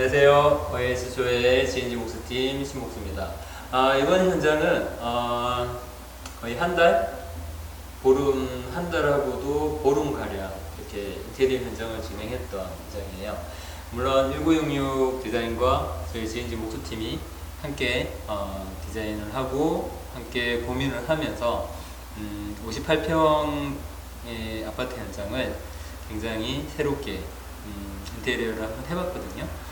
안녕하세요. OS조의 GNG 목수팀 신목수입니다. 이번 현장은 거의 한 달? 보름, 한 달하고도 보름가량 이렇게 인테리어 현장을 진행했던 현장이에요. 물론 1966 디자인과 저희 GNG 목수팀이 함께 디자인을 하고 함께 고민을 하면서 58평의 아파트 현장을 굉장히 새롭게 인테리어를 한번 해봤거든요.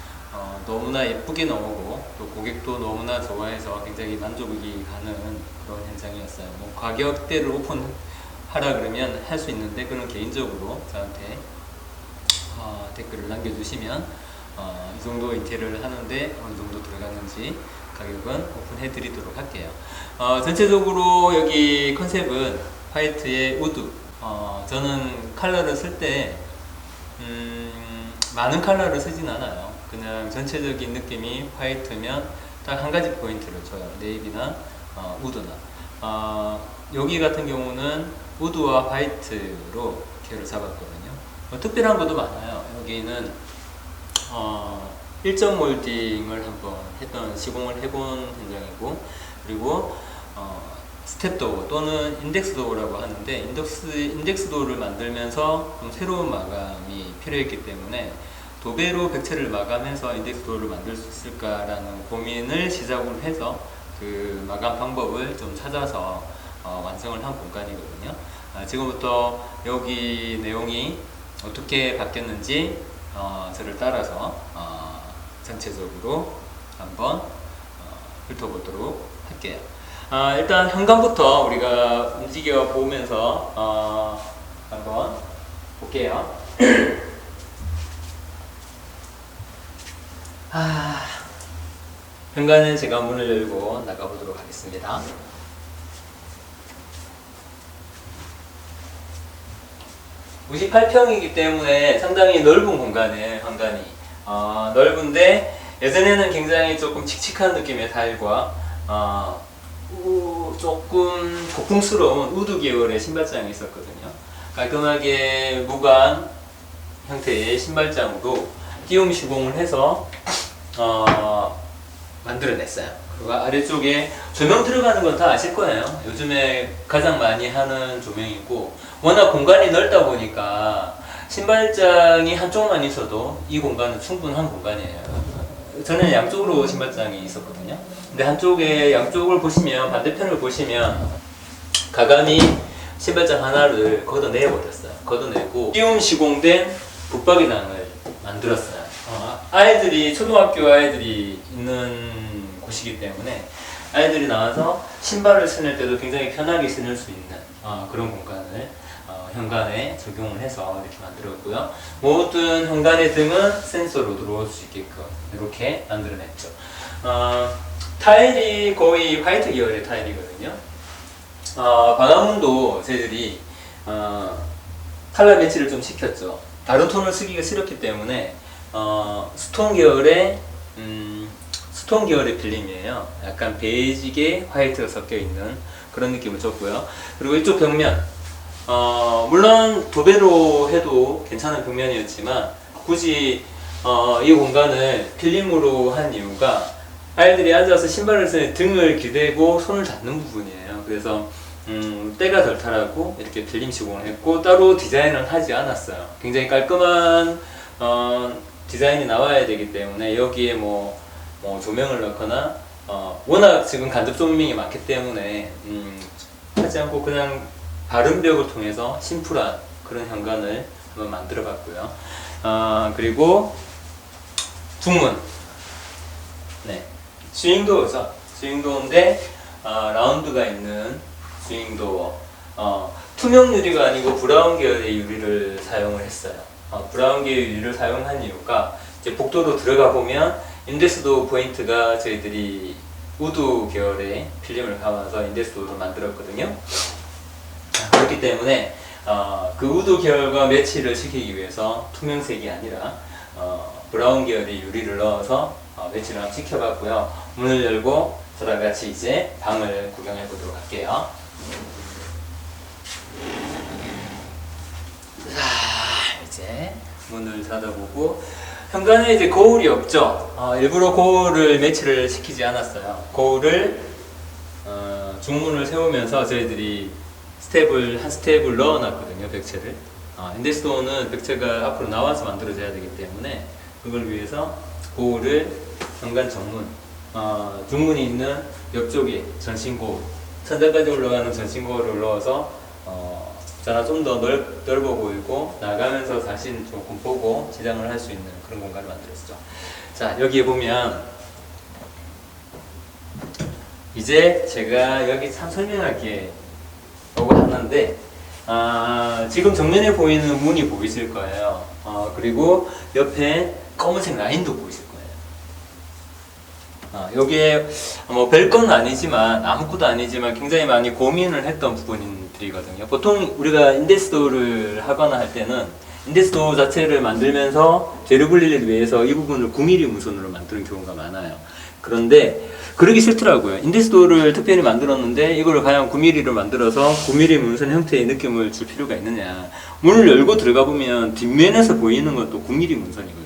너무나 예쁘게 나오고 또 고객도 너무나 좋아해서 굉장히 만족이 가는 그런 현장이었어요. 뭐 가격대를 오픈하라 그러면 할 수 있는데, 그런 개인적으로 저한테 댓글을 남겨주시면 이 정도 인테리어를 하는데 어느 정도 들어가는지 가격은 오픈해 드리도록 할게요. 전체적으로 여기 컨셉은 화이트의 우드. 저는 컬러를 쓸 때 많은 컬러를 쓰진 않아요. 그냥 전체적인 느낌이 화이트면 딱 한 가지 포인트를 줘요. 네이비나 우드나. 여기 같은 경우는 우드와 화이트로 계열을 잡았거든요. 특별한 것도 많아요. 여기는 일점 몰딩을 한번 시공을 해본 현장이고, 그리고 스텝도어 또는 인덱스도어라고 하는데, 인덱스도어를 만들면서 좀 새로운 마감이 필요했기 때문에 도배로 벽체를 마감해서 인덱스도어를 만들 수 있을까라는 고민을 시작으로 해서 그 마감 방법을 좀 찾아서 완성을 한 공간이거든요. 지금부터 여기 내용이 어떻게 바뀌었는지 저를 따라서 전체적으로 한번 훑어보도록 할게요. 일단 현관부터 우리가 움직여 보면서 한번 볼게요. 현관은 제가 문을 열고 나가보도록 하겠습니다. (58평이기) 때문에 상당히 넓은 공간이에요. 현관이 넓은데, 예전에는 굉장히 조금 칙칙한 느낌의 타일과 조금 고풍스러운 우드 계열의 신발장이 있었거든요. 깔끔하게 무광 형태의 신발장으로 띄움 시공을 해서 만들어냈어요. 그리고 아래쪽에 조명 들어가는 건 다 아실 거예요. 요즘에 가장 많이 하는 조명이고, 워낙 공간이 넓다 보니까 신발장이 한쪽만 있어도 이 공간은 충분한 공간이에요. 저는 양쪽으로 신발장이 있었거든요. 근데 양쪽을 보시면, 반대편을 보시면 가감이 신발장 하나를 걷어내버렸어요. 걷어내고 띄움 시공된 붙박이장을 만들었어요. 초등학교 아이들이 있는 곳이기 때문에 아이들이 나와서 신발을 신을 때도 굉장히 편하게 신을 수 있는 그런 공간을 현관에 적용을 해서 이렇게 만들었고요. 모든 현관의 등은 센서로 들어올 수 있게끔 이렇게 만들어냈죠. 타일이 거의 화이트 계열의 타일이거든요. 방화문도 저희들이 컬러 매치를 좀 시켰죠. 다른 톤을 쓰기가 싫었기 때문에 스톤 계열의 필름이에요. 약간 베이직에 화이트가 섞여 있는 그런 느낌을 줬고요. 그리고 이쪽 벽면, 물론 도배로 해도 괜찮은 벽면이었지만 굳이 이 공간을 필름으로 한 이유가 아이들이 앉아서 신발을 쓰는 등을 기대고 손을 잡는 부분이에요. 그래서 때가 덜 타라고 이렇게 필름 시공을 했고, 따로 디자인은 하지 않았어요. 굉장히 깔끔한 디자인이 나와야 되기 때문에 여기에 뭐 조명을 넣거나 워낙 지금 간접 조명이 많기 때문에 하지 않고 그냥 바른 벽을 통해서 심플한 그런 현관을 한번 만들어 봤고요. 그리고 중문, 스윙도어죠. 스윙도어인데 라운드가 있는 스윙도어. 투명 유리가 아니고 브라운 계열의 유리를 사용을 했어요. 브라운 계열 유리를 사용한 이유가, 이제 복도로 들어가 보면 인덱스도어 포인트가 저희들이 우드 계열의 필름을 감아서 인덱스도어를 만들었거든요. 그렇기 때문에 그 우드 계열과 매치를 시키기 위해서 투명색이 아니라 브라운 계열의 유리를 넣어서 매치를 한번 시켜봤고요. 문을 열고 저랑 같이 이제 방을 구경해 보도록 할게요. 자, 이제 문을 닫아보고 현관에 이제 거울이 없죠. 일부러 거울을 매치를 시키지 않았어요. 거울을 중문을 세우면서 저희들이 한 스텝을 넣어놨거든요, 벽체를. 인데스도어는 벽체가 앞으로 나와서 만들어져야 되기 때문에 그걸 위해서 거울을 현관 정문, 중문이 있는 옆쪽에 전신 거울, 천장까지 올라가는 전신 거울을 넣어서 좀 더 넓어 보이고 나가면서 자신 조금 보고 지장을 할 수 있는 그런 공간을 만들었죠. 자, 여기에 보면 이제 제가 여기 참 설명할 게 뭐가 하나인데 지금 정면에 보이는 문이 보이실 거예요. 그리고 옆에 검은색 라인도 보이실 거예요. 여기에 뭐 별건 아니지만 아무것도 아니지만 굉장히 많이 고민을 했던 부분들이거든요. 보통 우리가 인데스도어를 하거나 할 때는 인데스도어 자체를 만들면서 재료 분리를 위해서 이 부분을 9mm 문선으로 만드는 경우가 많아요. 그런데 그러기 싫더라고요. 인데스도어를 특별히 만들었는데 이걸 과연 9mm로 만들어서 9mm 문선 형태의 느낌을 줄 필요가 있느냐. 문을 열고 들어가 보면 뒷면에서 보이는 것도 9mm 문선이거든요.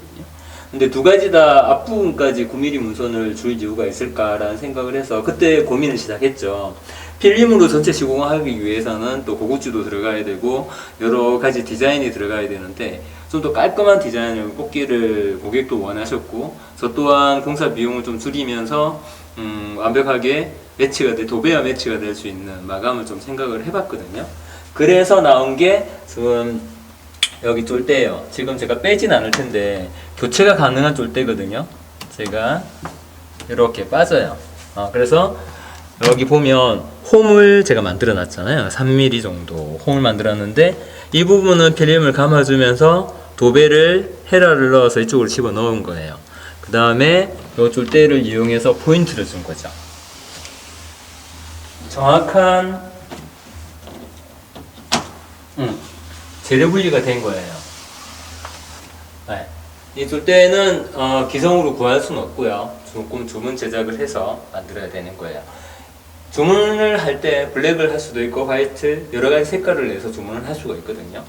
근데 두 가지 다 앞부분까지 9mm 문선을 줄 이유가 있을까라는 생각을 해서 그때 고민을 시작했죠. 필름으로 전체 시공하기 위해서는 또 고급지도 들어가야 되고 여러 가지 디자인이 들어가야 되는데 좀 더 깔끔한 디자인을 뽑기를 고객도 원하셨고 저 또한 공사 비용을 좀 줄이면서 완벽하게 도배와 매치가 될 수 있는 마감을 좀 생각을 해봤거든요. 그래서 나온 게 지금 여기 쫄대예요. 지금 제가 빼진 않을 텐데 교체가 가능한 쫄대거든요. 제가 이렇게 빠져요. 그래서 여기 보면 홈을 제가 만들어 놨잖아요. 3mm 정도 홈을 만들었는데 이 부분은 필름을 감아주면서 도배를 헤라를 넣어서 이쪽으로 집어 넣은 거예요. 그 다음에 이 쫄대를 이용해서 포인트를 준 거죠. 정확한 재료 분리가 된 거예요. 네. 이 쫄대는 기성으로 구할 수는 없고요. 조금 주문 제작을 해서 만들어야 되는 거예요. 주문을 할 때 블랙을 할 수도 있고 화이트 여러 가지 색깔을 내서 주문을 할 수가 있거든요.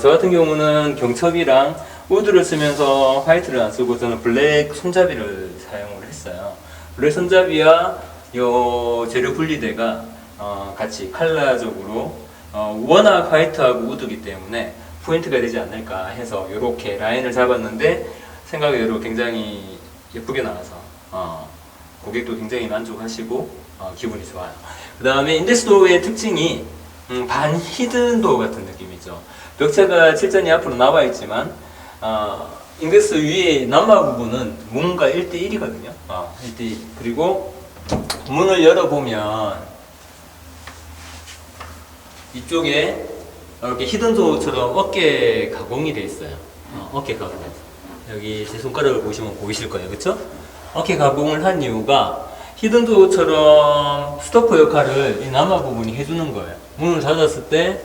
저 같은 경우는 경첩이랑 우드를 쓰면서 화이트를 안 쓰고 저는 블랙 손잡이를 사용을 했어요. 블랙 손잡이와 요 재료 분리대가 같이 컬러적으로 워낙 화이트하고 우드기 때문에 포인트가 되지 않을까 해서 이렇게 라인을 잡았는데 생각외로 굉장히 예쁘게 나와서 고객도 굉장히 만족하시고 기분이 좋아요. 그 다음에 인데스도어의 특징이 반 히든 도어 같은 느낌이죠. 벽체가 칠전이 앞으로 나와 있지만 인덱스 위에 남마 부분은 문과 1대1이거든요. 1대1. 그리고 문을 열어보면 이쪽에 이렇게 히든 도어처럼 어깨 가공이 되어 있어요. 어깨 가공. 여기 제 손가락을 보시면 보이실 거예요. 그쵸? 어깨 가공을 한 이유가 히든 도어처럼 스토퍼 역할을 이 남마 부분이 해주는 거예요. 문을 닫았을 때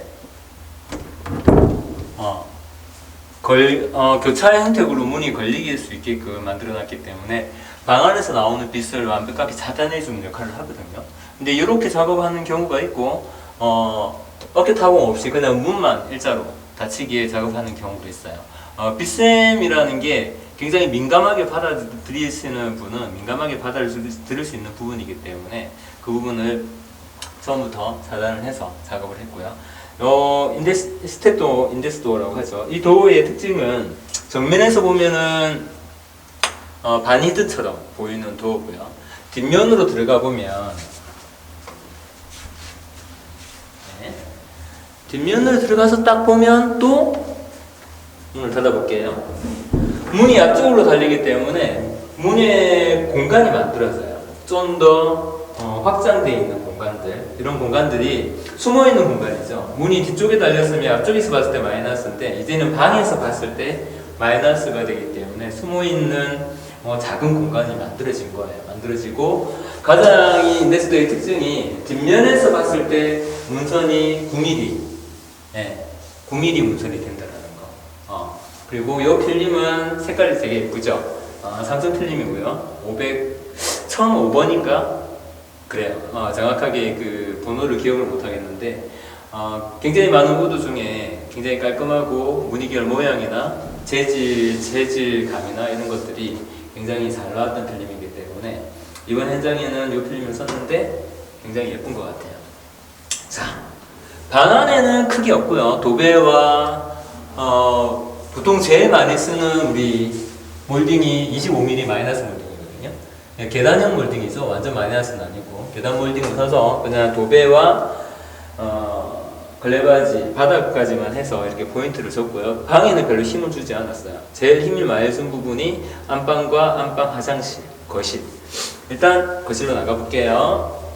교차의 형태로 문이 걸릴 수 있게끔 만들어놨기 때문에 방 안에서 나오는 빛을 완벽하게 차단해주는 역할을 하거든요. 근데 이렇게 작업하는 경우가 있고 어깨 타공 없이 그냥 문만 일자로 닫히게 작업하는 경우도 있어요. 빛샘이라는 게 굉장히 민감하게 받아들이시는 분은 민감하게 받아들일 수 있는 부분이기 때문에 그 부분을 처음부터 차단을 해서 작업을 했고요. 스텝도 인데스도어라고 하죠. 이 도어의 특징은 정면에서 보면은 반히든처럼 보이는 도어고요. 뒷면으로 들어가 보면 뒷면으로 들어가서 딱 보면 또 문을 닫아볼게요. 문이 앞쪽으로 달리기 때문에 문의 공간이 만들어져요. 좀 더 확장되어 있는 공간들, 이런 공간들이 숨어있는 공간이죠. 문이 뒤쪽에 달렸으면 앞쪽에서 봤을 때 마이너스인데 이제는 방에서 봤을 때 마이너스가 되기 때문에 숨어있는 작은 공간이 만들어진 거예요. 만들어지고 가장 이 인데스도어의 특징이 뒷면에서 봤을 때 문선이 9mm 9mm 문선이 된다는 거. 그리고 이 필름은 색깔이 되게 예쁘죠. 삼성 필름이고요. 1005번인가? 그래요. 정확하게 그 번호를 기억을 못 하겠는데 굉장히 많은 우드 중에 굉장히 깔끔하고 무늬결 모양이나 재질감이나 이런 것들이 굉장히 잘 나왔던 필름이기 때문에 이번 현장에는 이 필름을 썼는데 굉장히 예쁜 것 같아요. 자, 방안에는 크게 없고요. 도배와 보통 제일 많이 쓰는 우리 몰딩이 25mm 마이너스 몰딩이거든요. 계단형 몰딩이죠. 완전 마이너스는 아니고 계단 몰딩을 써서 그냥 도배와 걸레바지 바닥까지만 해서 이렇게 포인트를 줬고요. 방에는 별로 힘을 주지 않았어요. 제일 힘을 많이 준 부분이 안방과 안방 화장실, 거실. 일단 거실로 나가 볼게요.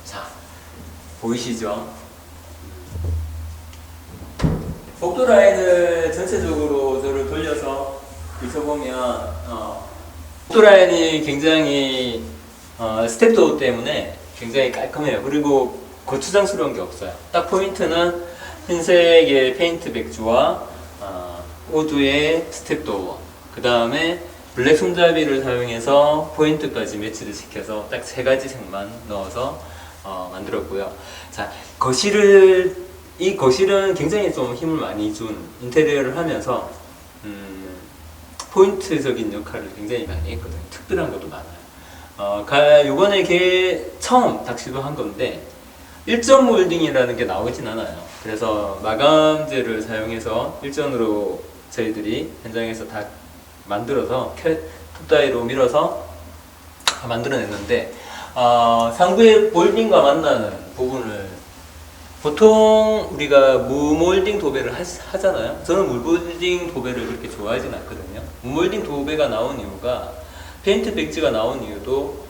자, 보이시죠? 복도 라인을 전체적으로 저를 돌려서 비춰보면 복도 라인이 굉장히 스텝도어 때문에 굉장히 깔끔해요. 그리고 거추장스러운 게 없어요. 딱 포인트는 흰색의 페인트 백주와 우드의 스텝도어, 그 다음에 블랙 손잡이를 사용해서 포인트까지 매치를 시켜서 딱 세 가지 색만 넣어서 만들었고요. 자, 이 거실은 굉장히 좀 힘을 많이 준 인테리어를 하면서 포인트적인 역할을 굉장히 많이 했거든요. 특별한 것도 많아요. 요번에 처음 닥시도한 건데 1점 몰딩이라는 게 나오진 않아요. 그래서 마감재를 사용해서 일전으로 저희들이 현장에서 다 만들어서 톱다이로 밀어서 만들어냈는데 상부의 몰딩과 만나는 부분을 보통 우리가 무몰딩 도배를 하잖아요. 저는 무몰딩 도배를 그렇게 좋아하진 않거든요. 무몰딩 도배가 나온 이유가 페인트 백지가 나온 이유도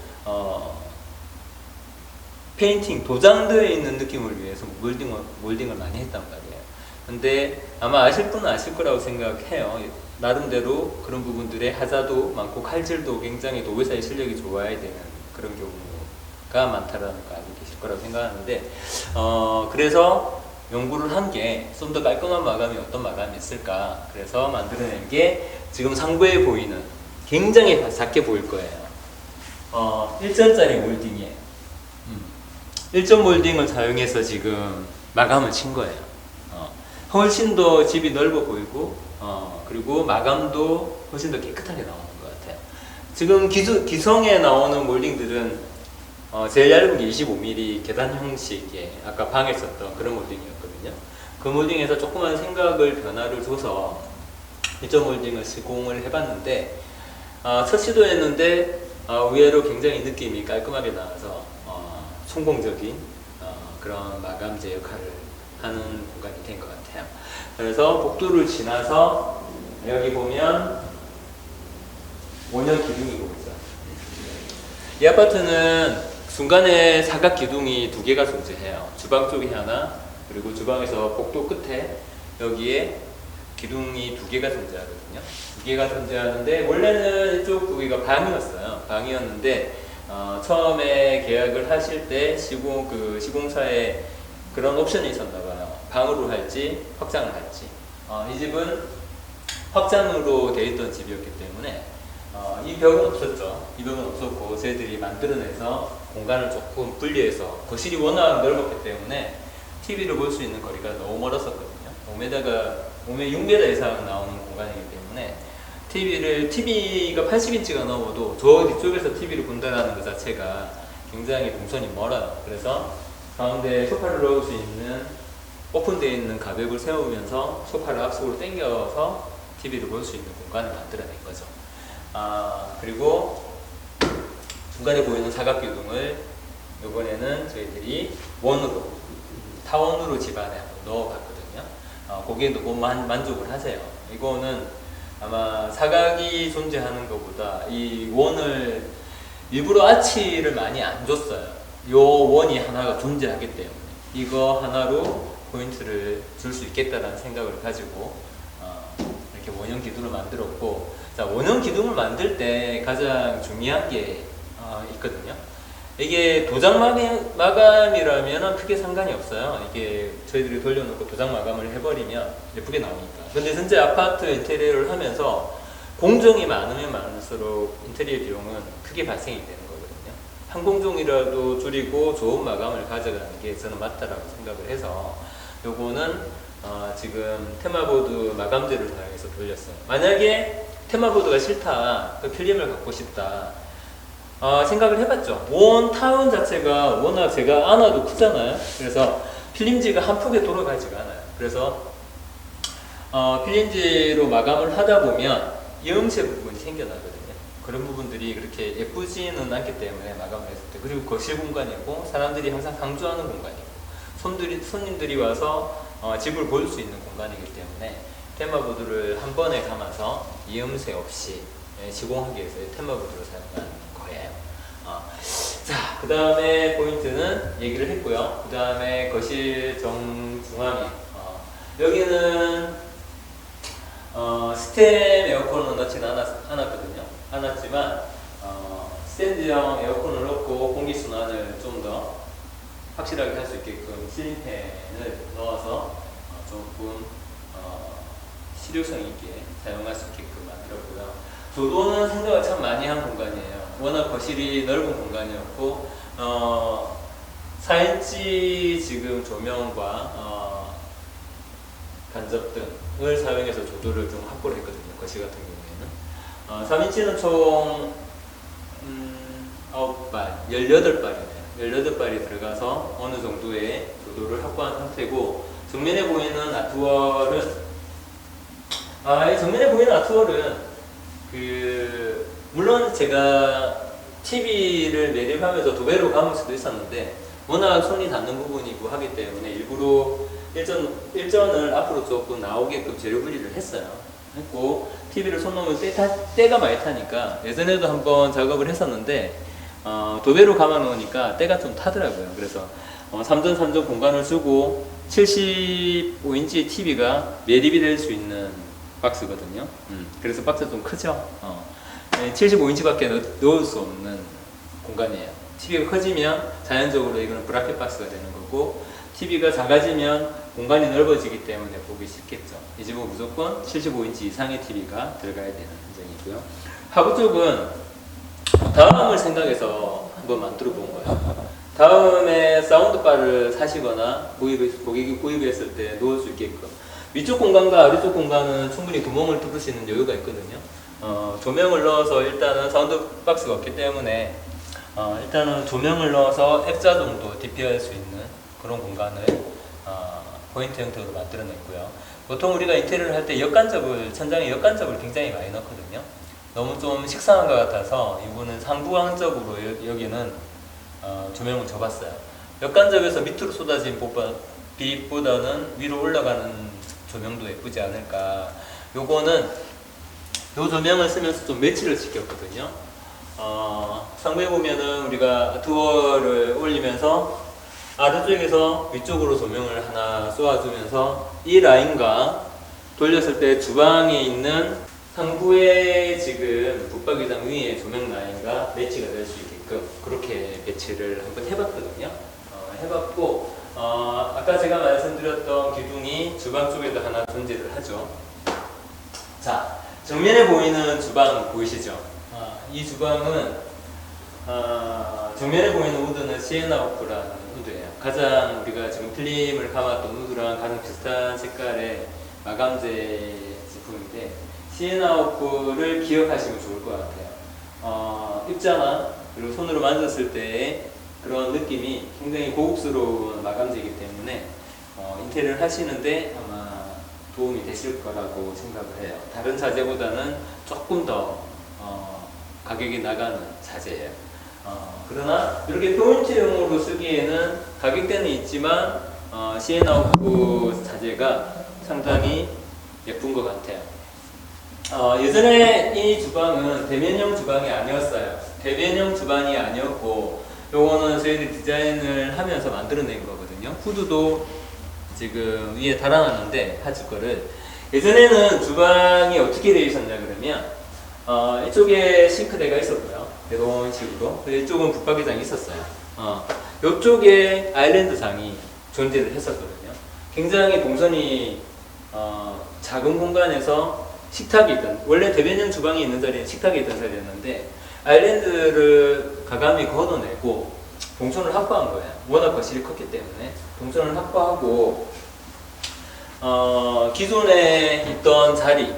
페인팅, 도장되어 있는 느낌을 위해서 몰딩을 많이 했단 말이에요. 근데 아마 아실 분은 아실 거라고 생각해요. 나름대로 그런 부분들의 하자도 많고 칼질도 굉장히 도배사의 실력이 좋아야 되는 그런 경우가 많다라는 거 알고 계실 거라고 생각하는데 그래서 연구를 한 게 좀 더 깔끔한 마감이 어떤 마감이 있을까, 그래서 만들어낸 게 지금 상부에 보이는, 굉장히 작게 보일 거예요. 1점짜리 몰딩이에요. 1점 몰딩을 사용해서 지금 마감을 친 거예요. 훨씬 더 집이 넓어 보이고 그리고 마감도 훨씬 더 깨끗하게 나오는 것 같아요. 지금 기성에 나오는 몰딩들은 제일 얇은 게 25mm 계단 형식의 아까 방에 썼던 그런 몰딩이었거든요. 그 몰딩에서 조그만 생각을 변화를 줘서 1점 몰딩을 시공을 해봤는데 첫 시도했는데 의외로 굉장히 느낌이 깔끔하게 나와서 성공적인 그런 마감재 역할을 하는 공간이 된 것 같아요. 그래서 복도를 지나서 여기 보면 원형 기둥이 보이죠. 이 아파트는 중간에 사각 기둥이 2개가 존재해요. 주방 쪽에 하나, 그리고 주방에서 복도 끝에 여기에 기둥이 2개가 존재하거든요. 2개가 존재하는데 원래는 이쪽 부위가 방이었는데 처음에 계약을 하실 때 시공사에 그런 옵션이 있었나봐요. 방으로 할지 확장을 할지. 이 집은 확장으로 되어 있던 집이었기 때문에 이 벽은 없었죠. 이 벽은 없었고 저희들이 만들어내서 공간을 조금 분리해서 거실이 워낙 넓었기 때문에 TV를 볼 수 있는 거리가 너무 멀었었거든요. 6m 이상 나오는 공간이기 때문에 TV가 80인치가 넘어도 저 뒤쪽에서 TV를 본다는 것 자체가 굉장히 동선이 멀어요. 그래서 가운데 소파를 넣을 수 있는 오픈되어 있는 가벽을 세우면서 소파를 앞쪽으로 당겨서 TV를 볼 수 있는 공간을 만들어낸 거죠. 그리고 중간에 보이는 사각 기둥을 이번에는 저희들이 타원으로 집안에 넣어봤거든요. 거기에 너무 만족을 하세요. 이거는 아마 사각이 존재하는 것보다 이 원을 일부러 아치를 많이 안 줬어요. 요 원이 하나가 존재하기 때문에 이거 하나로 포인트를 줄 수 있겠다라는 생각을 가지고 이렇게 원형 기둥을 만들었고, 자, 원형 기둥을 만들 때 가장 중요한 게 있거든요. 이게 도장 마감이라면 크게 상관이 없어요. 이게 저희들이 돌려놓고 도장 마감을 해버리면 예쁘게 나오니까. 근데 현재 아파트 인테리어를 하면서 공정이 많으면 많을수록 인테리어 비용은 크게 발생이 되는 거거든요. 한 공정이라도 줄이고 좋은 마감을 가져가는 게 저는 맞다라고 생각을 해서 요거는 지금 테마보드 마감재를 사용해서 돌렸어요. 만약에 테마보드가 싫다, 그 필름을 갖고 싶다 생각을 해봤죠. 원 타원 자체가 워낙 제가 안아도 크잖아요. 그래서 필름지가 한 폭에 돌아가지가 않아요. 그래서 필름지로 마감을 하다 보면 이음새 부분이 생겨나거든요. 그런 부분들이 그렇게 예쁘지는 않기 때문에 마감을 했을 때, 그리고 거실 공간이고 사람들이 항상 강조하는 공간이고 손님들이 와서 집을 볼 수 있는 공간이기 때문에 테마보드를 한 번에 감아서 이음새 없이 시공하기 위해서 테마보드를 사용한 거예요. 자, 그 다음에 포인트는 얘기를 했고요. 그 다음에 거실 정중앙에 여기는 스템 에어컨을 넣지는 않았지만 스탠드형 에어컨을 넣고 공기순환을 좀 더 확실하게 할 수 있게끔 실린팬을 넣어서 조금 실효성 있게 사용할 수 있게끔 만들었고요. 조도는 생각을 참 많이 한 공간이에요. 워낙 거실이 넓은 공간이었고 4인치 지금 조명과 간접 등을 사용해서 조도를 좀 확보를 했거든요. 거실 같은 경우에는 3인치는 총 9발, 18발이네요. 18발이 들어가서 어느 정도의 조도를 확보한 상태고, 정면에 보이는 아트월은 이 정면에 보이는 아트월은 물론 제가 TV를 매립하면서 도배로 감을 수도 있었는데 워낙 손이 닿는 부분이고 하기 때문에 일부러 일전을 앞으로 조금 나오게끔 재료 분리를 했고, TV를 손 놓으면 때가 많이 타니까 예전에도 한번 작업을 했었는데 도배로 감아 놓으니까 때가 좀 타더라고요. 그래서 3전 3전 공간을 주고 75인치 TV가 매립이 될 수 있는 박스거든요. 그래서 박스가 좀 크죠. 75인치밖에 넣을 수 없는 공간이에요. TV가 커지면 자연적으로 이거는 브라켓 박스가 되는 거고, TV가 작아지면 공간이 넓어지기 때문에 보기 쉽겠죠. 이 집은 무조건 75인치 이상의 TV가 들어가야 되는 현장이고요. 하부 쪽은 다음을 생각해서 한번 만들어 본 거예요. 다음에 사운드바를 사시거나 고객이 구입했을 때 놓을 수 있게끔, 위쪽 공간과 아래쪽 공간은 충분히 구멍을 뚫을 수 있는 여유가 있거든요. 조명을 넣어서 일단은 사운드 박스가 없기 때문에 일단은 조명을 넣어서 액자 정도 DP할 수 있는 그런 공간을 포인트 형태로 만들어냈고요. 보통 우리가 인테리어를 할 때 천장에 역간접을 굉장히 많이 넣거든요. 너무 좀 식상한 것 같아서 이분은 상부항적으로 여기는 조명을 줘봤어요. 역간접에서 밑으로 쏟아진 빛보다는 위로 올라가는 조명도 예쁘지 않을까. 요거는 요 조명을 쓰면서 좀 매치를 시켰거든요. 상부에 보면은 우리가 아트월을 올리면서 아래쪽에서 위쪽으로 조명을 하나 쏘아주면서 이 라인과 돌렸을 때 주방에 있는 상부에 지금 붙박이장 위에 조명 라인과 매치가 될 수 있게끔 그렇게 배치를 한번 해봤거든요. 해봤고 아까 제가 말씀드렸던 기둥이 주방 쪽에도 하나 존재를 하죠. 자, 정면에 보이는 주방 보이시죠? 이 주방은 정면에 보이는 우드는 시에나우프라는 우드예요. 가장 우리가 지금 필름을 감았던 우드랑 가장 비슷한 색깔의 마감재 제품인데, 시에나우프를 기억하시면 좋을 것 같아요. 입자나 그리고 손으로 만졌을 때 그런 느낌이 굉장히 고급스러운 마감재이기 때문에 인테리어를 하시는데 아마 도움이 되실 거라고 생각을 해요. 다른 자재보다는 조금 더 가격이 나가는 자재예요. 그러나 이렇게 포인트용으로 쓰기에는 가격대는 있지만 시에나우프 자재가 상당히 예쁜 것 같아요. 예전에 이 주방은 대면형 주방이 아니었어요. 대면형 주방이 아니었고, 요거는 저희들이 디자인을 하면서 만들어낸 거거든요. 후드도 지금 위에 달아놨는데 하즈 거를, 예전에는 주방이 어떻게 되어 있었냐 그러면 이쪽에 싱크대가 있었고요. 이런 식으로. 이쪽은 붙박이장이 있었어요. 이쪽에 아일랜드장이 존재를 했었거든요. 굉장히 동선이 작은 공간에서 식탁이 원래 대변형 주방이 있는 자리는 식탁이 있던 자리였는데 아일랜드를 가감히 걷어내고 동선을 확보한 거예요. 워낙 거실이 컸기 때문에 동선을 확보하고 기존에 있던 자리,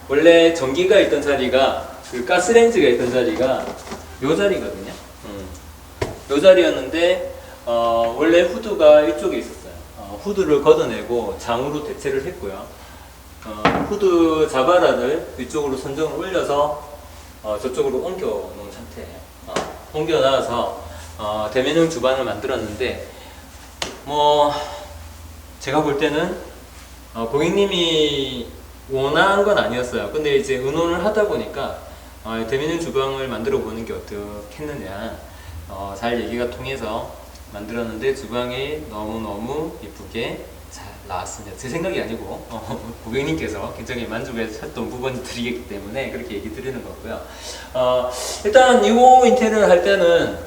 원래 전기가 있던 자리가, 그 가스레인지가 있던 자리가 요 자리거든요. 요 자리였는데 원래 후드가 이쪽에 있었어요. 후드를 걷어내고 장으로 대체를 했고요. 후드 자바라를 위쪽으로 선정을 올려서 저쪽으로 옮겨 놓은 상태예요. 옮겨 놔서 대면형 주방을 만들었는데, 뭐 제가 볼 때는 고객님이 원한 건 아니었어요. 근데 이제 의논을 하다 보니까 대면형 주방을 만들어 보는 게 어떻겠느냐, 잘 얘기가 통해서 만들었는데 주방이 너무너무 예쁘게 잘 나왔습니다. 제 생각이 아니고 고객님께서 굉장히 만족하셨던 부분들이기 때문에 그렇게 얘기 드리는 거고요. 일단 이 인테리어를 할 때는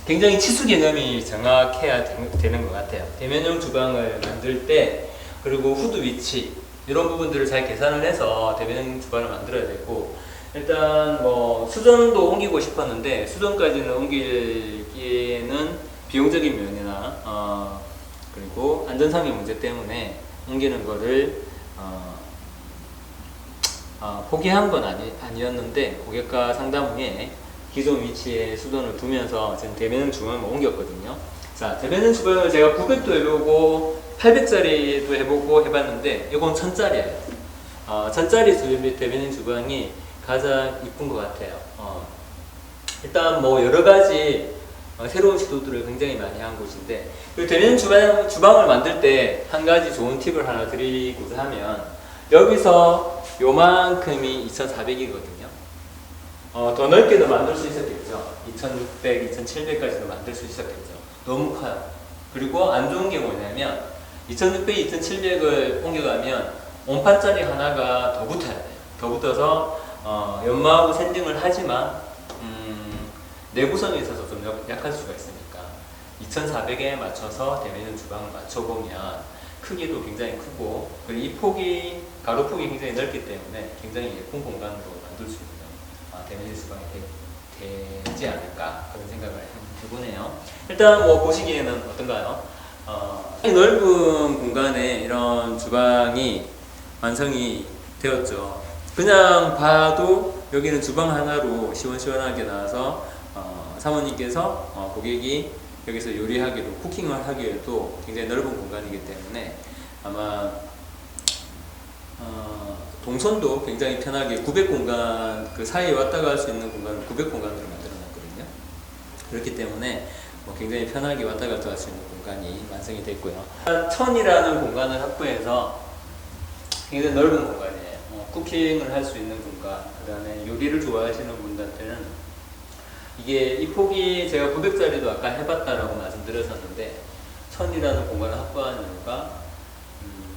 굉장히 치수 개념이 정확해야 되는 것 같아요. 대면형 주방을 만들 때, 그리고 후드 위치 이런 부분들을 잘 계산을 해서 대면형 주방을 만들어야 되고, 일단 뭐 수전도 옮기고 싶었는데 수전까지는 옮기기에는 비용적인 면이나 그리고 안전상의 문제 때문에 옮기는 거를 포기한 건 아니었는데, 고객과 상담 후에 기존 위치에 수전을 두면서 지금 대면형 주방을 옮겼거든요. 자, 대면형 주방을 제가 900도 해보고 800짜리도 해보고 해봤는데 이건 1000짜리예요. 1000짜리 대면형 주방이 가장 이쁜 것 같아요. 일단 뭐 여러 가지 새로운 시도들을 굉장히 많이 한 곳인데, 그 대면형 주방을 만들 때 한 가지 좋은 팁을 하나 드리고자 하면, 여기서 요만큼이 2400이거든요. 더 넓게도 만들 수 있었겠죠. 2600, 2700까지도 만들 수 있었겠죠. 너무 커요. 그리고 안 좋은 게 뭐냐면 2600, 2700을 옮겨가면 온판짜리 하나가 더 붙어야 돼요. 더 붙어서 연마하고 샌딩을 하지만 내구성에 있어서 좀 약할 수가 있으니까 2400에 맞춰서 대면형 주방을 맞춰보면 크기도 굉장히 크고, 그리고 이 폭이, 가로폭이 굉장히 넓기 때문에 굉장히 예쁜 공간으로 만들 수 있는 대면형 주방이 되지 않을까, 그런 생각을 해보네요. 일단 뭐 보시기에는 어떤가요? 이 넓은 공간에 이런 주방이 완성이 되었죠. 그냥 봐도 여기는 주방 하나로 시원시원하게 나와서 사모님께서 고객이 여기서 요리하기도, 쿠킹을 하기에도 굉장히 넓은 공간이기 때문에 아마 동선도 굉장히 편하게 900 공간, 그 사이에 왔다 갈 수 있는 공간을 900 공간으로 만들어 놨거든요. 그렇기 때문에 굉장히 편하게 왔다 갔다 할 수 있는 공간이 완성이 됐고요. 1000이라는 공간을 확보해서 굉장히 넓은 공간이에요. 쿠킹을 할 수 있는 공간, 그 다음에 요리를 좋아하시는 분들한테는 이게, 이 폭이 제가 900짜리도 아까 해봤다라고 말씀드렸었는데 1000이라는 공간을 확보하는 이유가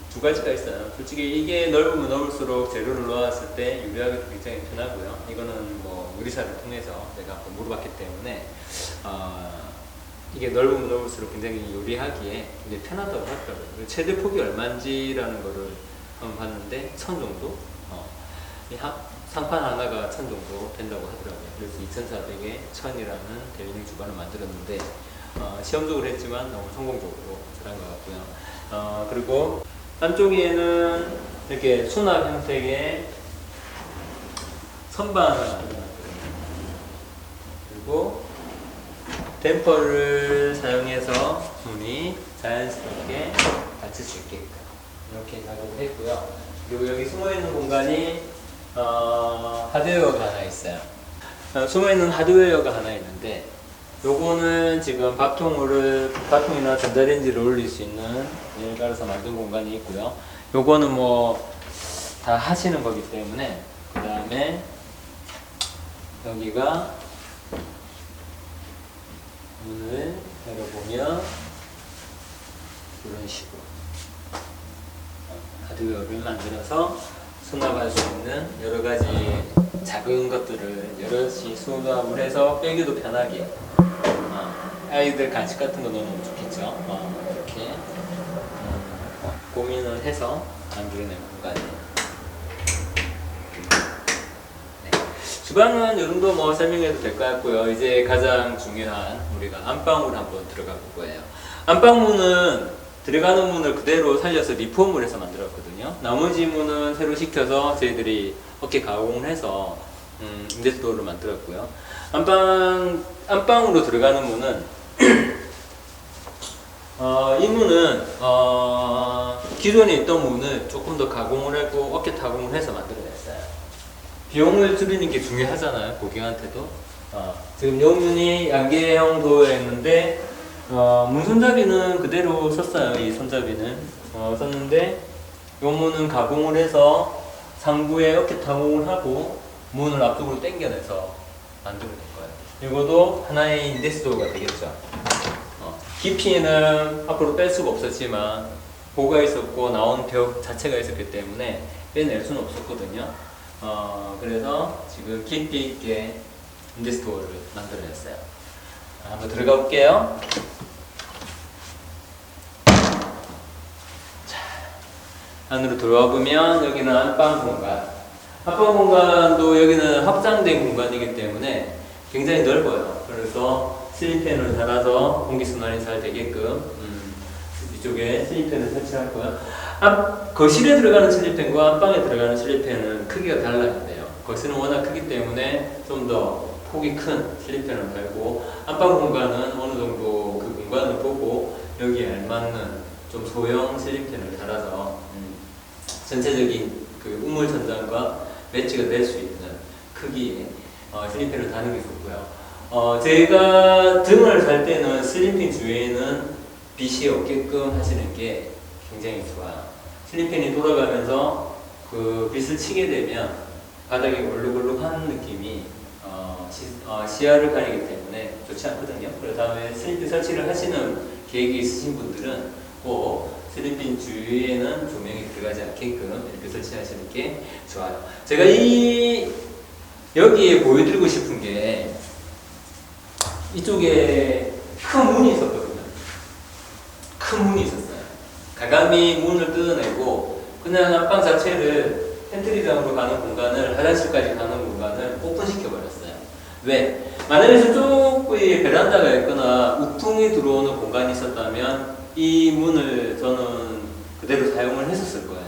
두 가지가 있어요. 솔직히 이게 넓으면 넓을수록 재료를 넣었을 때 요리하기도 굉장히 편하고요. 이거는 뭐 요리사를 통해서 제가 한번 물어봤기 때문에 이게 넓으면 넓을수록 굉장히 요리하기에 굉장히 편하다고 하더라고요. 최대 폭이 얼마인지라는 거를 한번 봤는데 1000 정도? 이 상판 하나가 1000 정도 된다고 하더라고요. 그래서 2400에 1000이라는 대면형 주방을 만들었는데 시험적으로 했지만 너무 성공적으로 잘한 것 같고요. 그리고 안쪽에는 이렇게 수납 형태의 선반을 만들어놨거든요. 그리고 댐퍼를 사용해서 문이 자연스럽게 닫힐 수 있게끔 이렇게 작업을 했고요. 그리고 여기 숨어있는 공간이 하드웨어가 하나 있어요. 숨어있는 하드웨어가 하나 있는데, 요거는 지금 밥통이나 전자레인지를 올릴 수 있는 예를 따라서 만든 공간이 있고요. 요거는 뭐 다 하시는 거기 때문에, 그 다음에 여기가 문을 열어보면 이런 식으로 하드웨어를 만들어서 수납할 수 있는 여러 가지 작은 것들을 여럿이 수납을 해서 빼기도 편하게, 아이들 간식 같은 거 넣으면 좋겠죠. 이렇게 고민을 해서 만들어낸 공간이에요. 네. 주방은 이 정도 뭐 설명해도 될 것 같고요. 이제 가장 중요한 우리가 안방으로 한번 들어가 볼 거예요. 안방문은 들어가는 문을 그대로 살려서 리폼을 해서 만들었거든요. 나머지 문은 새로 시켜서 저희들이 어깨 가공을 해서 인데스도어를 만들었고요. 안방으로 들어가는 문은 이 문은 기존에 있던 문을 조금 더 가공을 하고 어깨 타공을 해서 만들어냈어요. 비용을 줄이는 게 중요하잖아요, 고객한테도. 지금 이 문이 양계형 도어였는데 문 손잡이는 그대로 썼어요. 이 손잡이는 썼는데 이 문은 가공을 해서 상부에 어깨 타공을 하고 문을 앞쪽으로 당겨내서 만들어낸 거예요. 이것도 하나의 인데스도어가 되겠죠. 깊이는 앞으로 뺄 수가 없었지만 보가 있었고 나온 벽 자체가 있었기 때문에 빼낼 수는 없었거든요. 그래서 지금 깊이 있게 인데스도어를 만들어냈어요. 한번 들어가 볼게요. 자, 안으로 들어와 보면 여기는 안방 공간. 안방 공간도 여기는 확장된 공간이기 때문에 굉장히 넓어요. 그래서 실리팬을 달아서 공기순환이 잘 되게끔 이쪽에 실리팬을 설치할 거예요. 거실에 들어가는 실리팬과 안방에 들어가는 실리팬은 크기가 달라야 돼요. 거실은 워낙 크기 때문에 좀 더 폭이 큰 실리팬을 달고, 안방 공간은 어느 정도 그 공간을 보고 여기에 알맞는 좀 소형 실리팬을 달아서 전체적인 그 우물 천장과 매치가 될 수 있는 크기의 실리팬을 다는 게 좋고요. 제가 등을 살 때는 슬리핑 주위에는 빛이 없게끔 하시는 게 굉장히 좋아요. 슬리핑이 돌아가면서 그 빛을 치게 되면 바닥이 올룩올룩한 느낌이 시야를 가리기 때문에 좋지 않거든요. 그 다음에 슬리핑 설치를 하시는 계획이 있으신 분들은 꼭 슬리핑 주위에는 조명이 들어가지 않게끔 이렇게 설치하시는 게 좋아요. 제가 여기에 보여드리고 싶은 게 이쪽에 큰 문이 있었거든요. 큰 문이 있었어요. 가감이 문을 뜯어내고 그냥 안방 자체를 팬트리장으로 가는 공간을, 화장실까지 가는 공간을 오픈시켜 버렸어요. 왜? 만약에 저쪽에 베란다가 있거나 우풍이 들어오는 공간이 있었다면 이 문을 저는 그대로 사용을 했었을 거예요.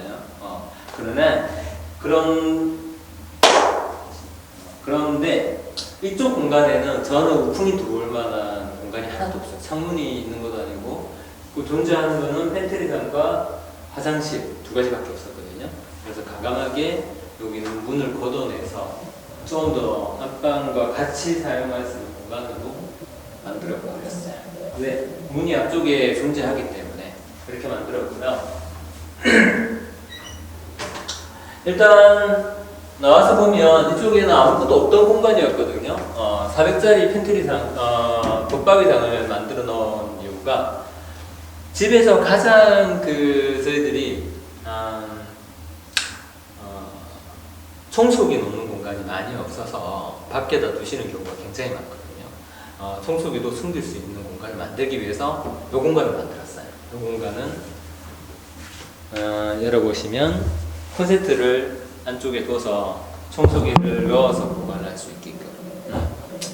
그런데 이쪽 공간에는 저는 우풍이 들어올 만한 공간이 하나도 없어요. 창문이 있는 것도 아니고, 그 존재하는 거는 팬트리장과 화장실 두 가지밖에 없었거든요. 그래서 과감하게 여기는 문을 걷어내서 좀 더 안방과 같이 사용할 수 있는 공간으로 만들어 버렸어요. 왜? 문이 앞쪽에 존재하기 때문에 그렇게 만들었고요. 일단 나와서 보면 이쪽에는 아무것도 없던 공간이었거든요. 400짜리 팬트리장, 붙박이장을 만들어 놓은 이유가 집에서 가장 저희들이 청소기 놓는 공간이 많이 없어서 밖에다 두시는 경우가 굉장히 많거든요. 청소기도 숨길 수 있는 공간을 만들기 위해서 이 공간을 만들었어요. 이 공간은 열어보시면 콘센트를 안쪽에 둬서 청소기를 넣어서 보관할 수 있게끔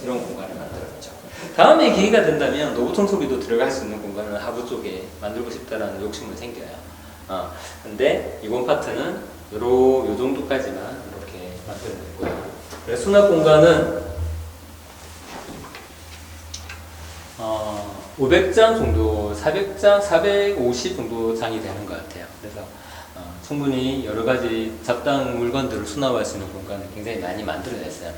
이런 공간을 만들었죠. 다음에 기회가 된다면 노브 청소기도 들어갈 수 있는 공간을 하부 쪽에 만들고 싶다라는 욕심은 생겨요. 근데 이번 파트는 요 정도까지만 이렇게 만들어냈고요. 그래서 수납 공간은 500장 정도, 400장, 450 정도 장이 되는 것 같아요. 그래서 충분히 여러 가지 잡다한 물건들을 수납할 수 있는 공간을 굉장히 많이 만들어냈어요.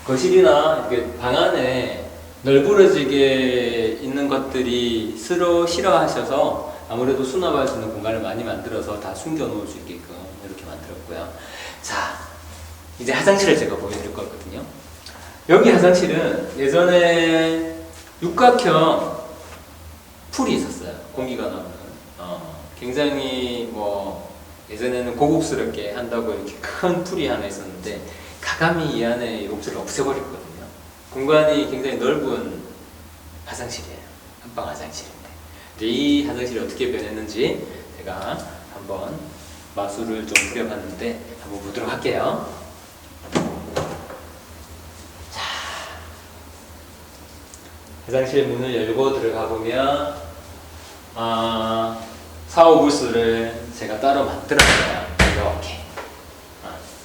거실이나 이렇게 방 안에 널브러지게 있는 것들이 싫어하셔서 아무래도 수납할 수 있는 공간을 많이 만들어서 다 숨겨 놓을 수 있게끔 이렇게 만들었고요. 자, 이제 화장실을 제가 보여드릴 거거든요. 여기 화장실은 예전에 육각형 풀이 있었어요. 공기가 나오는. 굉장히 예전에는 고급스럽게 한다고 이렇게 큰 풀이 하나 있었는데 가감이 이 안에 욕조를 없애버렸거든요. 공간이 굉장히 넓은 화장실이에요. 안방 화장실인데. 이 화장실이 어떻게 변했는지 제가 한번 마술을 좀 부려봤는데 한번 보도록 할게요. 자, 화장실 문을 열고 들어가 보면 사후 부스를 제가 따로 만들었어요. 이렇게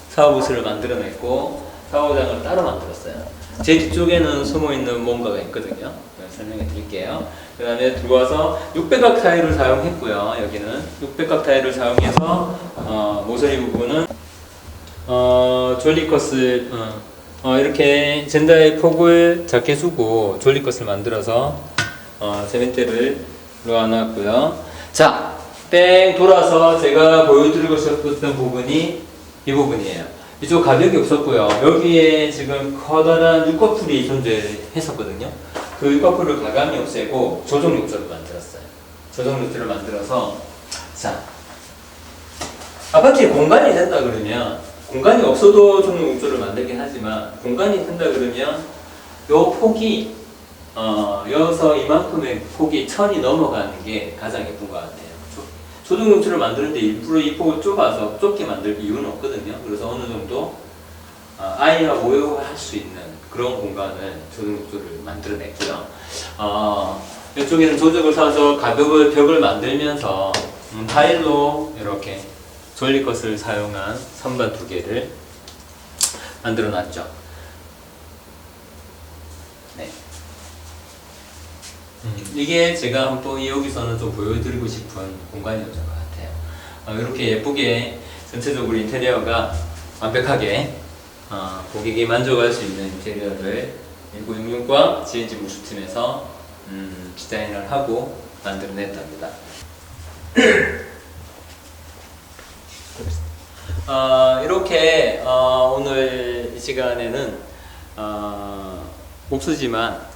사후 부스를 만들어냈고 사후장을 따로 만들었어요. 제 뒤쪽에는 숨어있는 뭔가가 있거든요. 설명해 드릴게요. 그 다음에 들어와서 600각 타일을 사용했고요. 여기는 600각 타일을 사용해서 모서리 부분은 졸리컷을 이렇게 젠다의 폭을 작게 주고 졸리컷을 만들어서 세멘트를 놓아놨고요. 자, 뺑 돌아서 제가 보여드리고 싶었던 부분이 이 부분이에요. 이쪽 가벽이 없었고요. 여기에 지금 커다란 육거풀이 존재했었거든요. 그 육거풀을 가감이 없애고 조정 욕조를 만들었어요. 조정 욕조를 만들어서 자, 아파트에 공간이 된다 그러면 공간이 없어도 조정 욕조를 만들긴 하지만 공간이 된다 그러면 요 폭이 여기서 이만큼의 폭이 천이 넘어가는 게 가장 예쁜 것 같아요. 조정용출을 만드는데 일부러 이 폭을 좁아서 좁게 만들 이유는 없거든요. 그래서 어느 정도 아이와 모여할 수 있는 그런 공간을 조정용출을 만들어냈고요. 이쪽에는 조적을 사서 가벽을 벽을 만들면서 타일로 이렇게 졸리컷을 사용한 선반 2개를 만들어 놨죠. 네. 이게 제가 한번 여기서는 좀 보여드리고 싶은 공간이었던 것 같아요. 이렇게 예쁘게 전체적으로 인테리어가 완벽하게 고객이 만족할 수 있는 인테리어를 1966과 GNG 목수팀에서 디자인을 하고 만들어냈답니다. 이렇게 오늘 이 시간에는 목수지만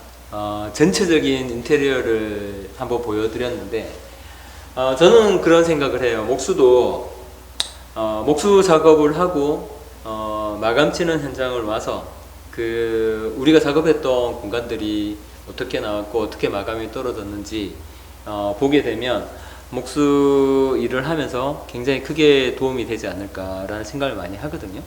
전체적인 인테리어를 한번 보여드렸는데 저는 그런 생각을 해요. 목수도 목수 작업을 하고 마감 치는 현장을 와서 우리가 작업했던 공간들이 어떻게 나왔고 어떻게 마감이 떨어졌는지 보게 되면 목수 일을 하면서 굉장히 크게 도움이 되지 않을까라는 생각을 많이 하거든요.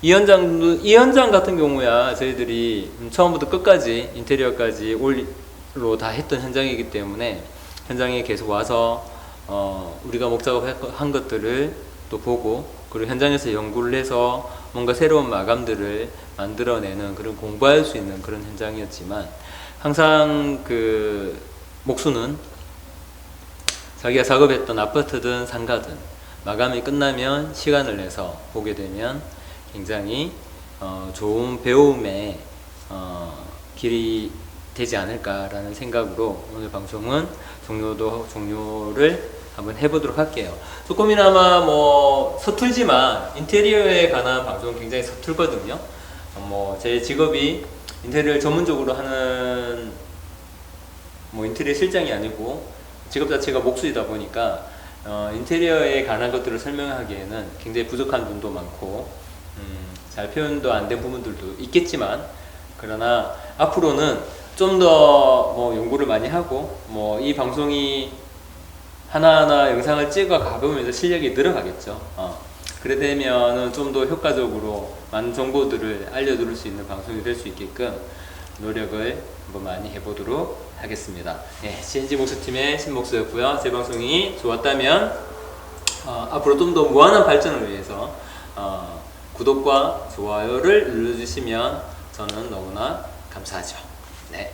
이 현장 같은 경우야 저희들이 처음부터 끝까지 인테리어까지 올로 다 했던 현장이기 때문에 현장에 계속 와서 우리가 목작업한 것들을 또 보고 그리고 현장에서 연구를 해서 뭔가 새로운 마감들을 만들어내는 그런 공부할 수 있는 그런 현장이었지만 항상 목수는 자기가 작업했던 아파트든 상가든 마감이 끝나면 시간을 내서 보게 되면 굉장히 좋은 배움의 길이 되지 않을까라는 생각으로 오늘 방송은 종료를 한번 해보도록 할게요. 조금이나마 서툴지만 인테리어에 관한 방송은 굉장히 서툴거든요. 제 직업이 인테리어를 전문적으로 하는 인테리어 실장이 아니고 직업 자체가 목수이다 보니까 인테리어에 관한 것들을 설명하기에는 굉장히 부족한 부분도 많고 잘 표현도 안 된 부분들도 있겠지만 그러나 앞으로는 좀 더 연구를 많이 하고 이 방송이 하나하나 영상을 찍어 가보면서 실력이 늘어가겠죠. 그래 되면은 좀 더 효과적으로 많은 정보들을 알려드릴 수 있는 방송이 될 수 있게끔 노력을 한번 많이 해보도록 하겠습니다. CNG 목수팀의 신목수였고요. 제 방송이 좋았다면 앞으로 좀 더 무한한 발전을 위해서 구독과 좋아요를 눌러주시면 저는 너무나 감사하죠. 네.